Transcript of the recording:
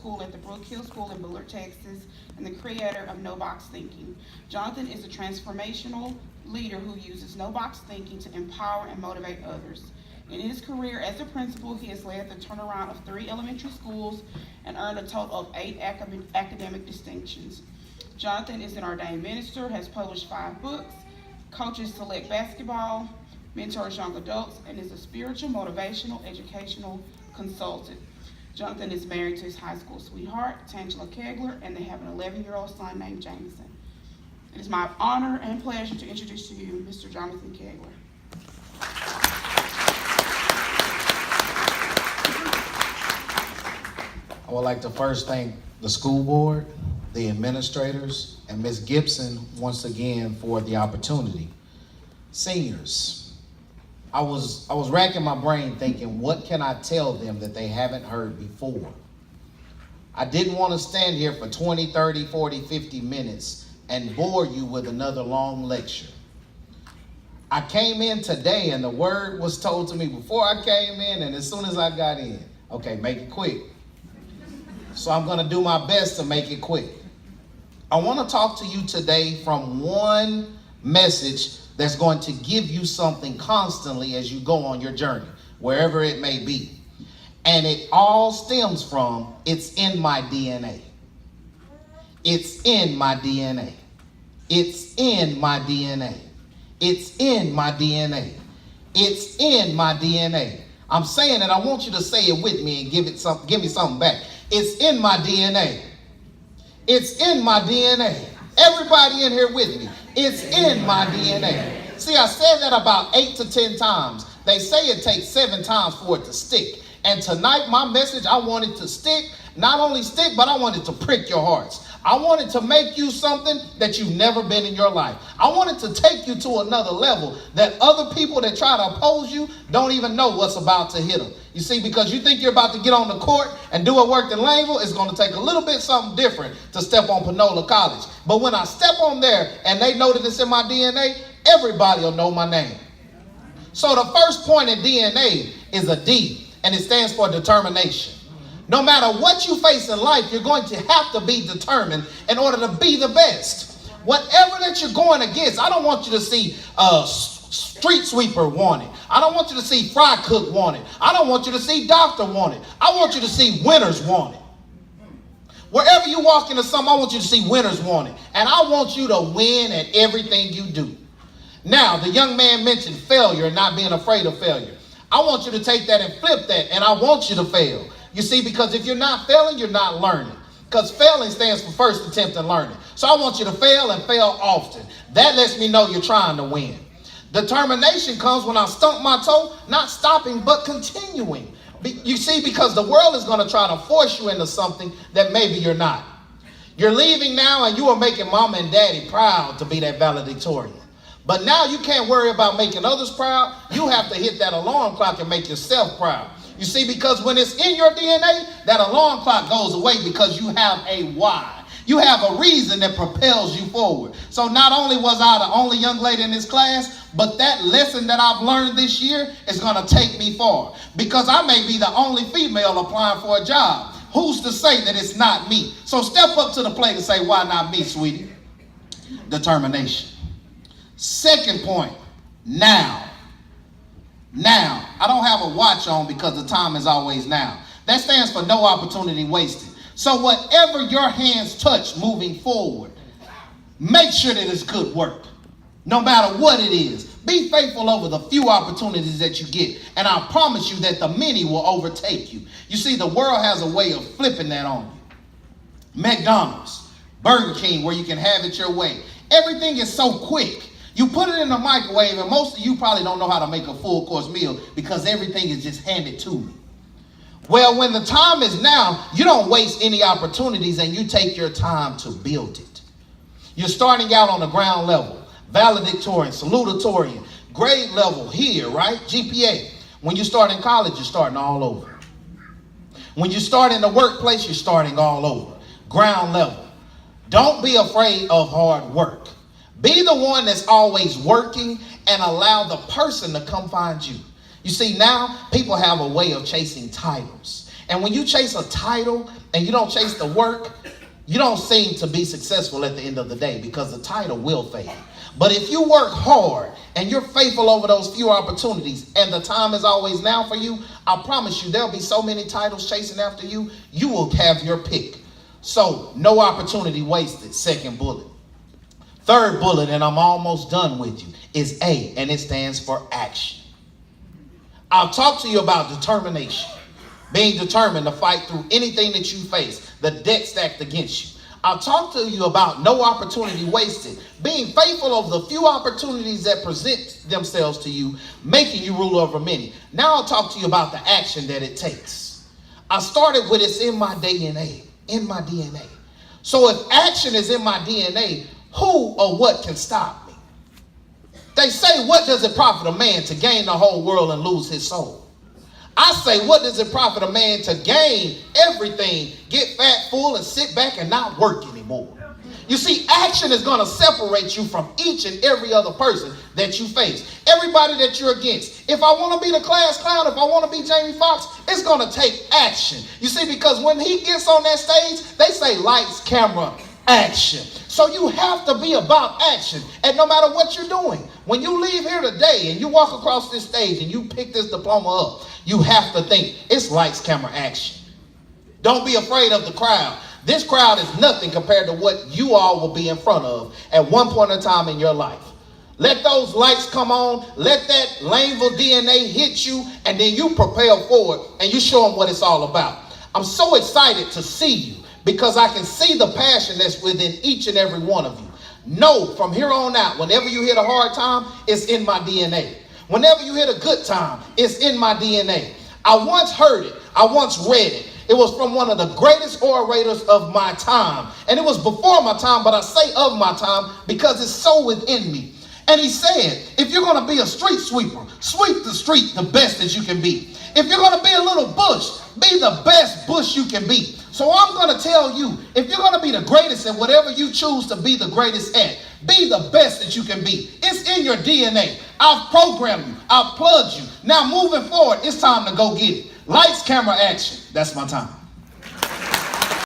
school at the Brook Hill School in Bullard, Texas, and the creator of No Box Thinking. Jonathan is a transformational leader who uses no box thinking to empower and motivate others. In his career as a principal, he has led the turnaround of 3 elementary schools and earned a total of 8 academic distinctions. Jonathan is an ordained minister, has published 5 books, coaches select basketball, mentors young adults, and is a spiritual, motivational, educational consultant. Jonathan is married to his high school sweetheart, Tangela Kegler, and they have an 11-year-old son named Jameson. It is my honor and pleasure to introduce to you Mr. Jonathan Kegler. I would like to first thank the school board, the administrators, and Ms. Gibson once again for the opportunity. Seniors, I was racking my brain thinking, what can I tell them that they haven't heard before? I didn't want to stand here for 20, 30, 40, 50 minutes and bore you with another long lecture. I came in today and the word was told to me before I came in and as soon as I got in, okay, make it quick. So I'm going to do my best to make it quick. I want to talk to you today from one message that's going to give you something constantly as you go on your journey, wherever it may be. And it all stems from, it's in my DNA. It's in my DNA. It's in my DNA. It's in my DNA. It's in my DNA. I'm saying it, I want you to say it with me and give me something back. It's in my DNA. It's in my DNA. Everybody in here with me. It's in my DNA. See, I said that about 8 to 10 times. They say it takes 7 times for it to stick. And tonight, my message, I want it to stick. Not only stick, but I want it to prick your hearts. I wanted to make you something that you've never been in your life. I wanted to take you to another level that other people that try to oppose you don't even know what's about to hit them. You see, because you think you're about to get on the court and do what worked in Laneville, it's going to take a little bit something different to step on Panola College. But when I step on there and they know that it's in my DNA, everybody will know my name. So the first point in DNA is a D, and it stands for determination. No matter what you face in life, you're going to have to be determined in order to be the best. Whatever that you're going against, I don't want you to see street sweeper wanted. I don't want you to see fry cook wanted. I don't want you to see doctor wanted. I want you to see winners wanted. Wherever you walk into something, I want you to see winners wanted. And I want you to win at everything you do. Now, the young man mentioned failure and not being afraid of failure. I want you to take that and flip that, and I want you to fail. You see, because if you're not failing, you're not learning. Because failing stands for first attempt in learning. So I want you to fail and fail often. That lets me know you're trying to win. Determination comes when I stump my toe, not stopping, but continuing. You see, because the world is going to try to force you into something that maybe you're not. You're leaving now and you are making mama and daddy proud to be that valedictorian. But now you can't worry about making others proud. You have to hit that alarm clock and make yourself proud. You see, because when it's in your DNA, that alarm clock goes away because you have a why. You have a reason that propels you forward. So not only was I the only young lady in this class, but that lesson that I've learned this year is going to take me far. Because I may be the only female applying for a job. Who's to say that it's not me? So step up to the plate and say, why not me, sweetie? Determination. Second point, now. Now. I don't have a watch on because the time is always now. That stands for no opportunity wasted. So whatever your hands touch moving forward, make sure that it's good work. No matter what it is. Be faithful over the few opportunities that you get. And I promise you that the many will overtake you. You see, the world has a way of flipping that on you. McDonald's, Burger King, where you can have it your way. Everything is so quick. You put it in the microwave, and most of you probably don't know how to make a full course meal because everything is just handed to me. Well, when the time is now, you don't waste any opportunities and you take your time to build it. You're starting out on the ground level, valedictorian, salutatorian, grade level here, right? GPA. When you start in college, you're starting all over. When you start in the workplace, you're starting all over. Ground level. Don't be afraid of hard work. Be the one that's always working and allow the person to come find you. You see, now people have a way of chasing titles. And when you chase a title, and you don't chase the work, you don't seem to be successful at the end of the day, because the title will fade. But if you work hard and you're faithful over those few opportunities, and the time is always now for you, I promise you there'll be so many titles chasing after you, you will have your pick. So no opportunity wasted, second bullet. Third bullet, and I'm almost done with you, is A, and it stands for action. I'll talk to you about determination. Being determined to fight through anything that you face, the deck stacked against you. I'll talk to you about no opportunity wasted. Being faithful over the few opportunities that present themselves to you, making you rule over many. Now I'll talk to you about the action that it takes. I started with it's in my DNA. In my DNA. So if action is in my DNA, who or what can stop me? They say, what does it profit a man to gain the whole world and lose his soul? I say, what does it profit a man to gain everything, get fat, full, and sit back and not work anymore? You see, action is going to separate you from each and every other person that you face. Everybody that you're against. If I want to be the class clown, if I want to be Jamie Foxx, it's going to take action. You see, because when he gets on that stage, they say lights, camera, action. So you have to be about action. And no matter what you're doing, when you leave here today and you walk across this stage and you pick this diploma up, you have to think it's lights, camera, action. Don't be afraid of the crowd. This crowd is nothing compared to what you all will be in front of at one point in time in your life. Let those lights come on. Let that Laneville D.N.A. hit you, and then you propel forward and you show them what it's all about. I'm so excited to see you because I can see the passion that's within each and every one of you. Know from here on out, whenever you hit a hard time, it's in my DNA. Whenever you hit a good time, it's in my DNA. I once heard it. I once read it. It was from one of the greatest orators of my time. And it was before my time, but I say of my time because it's so within me. And he said, if you're going to be a street sweeper, sweep the street the best that you can be. If you're going to be a little bush, be the best bush you can be. So I'm going to tell you, if you're going to be the greatest at whatever you choose to be the greatest at, be the best that you can be. It's in your DNA. I've programmed you. I've plugged you. Now moving forward, it's time to go get it. Lights, camera, action. That's my time.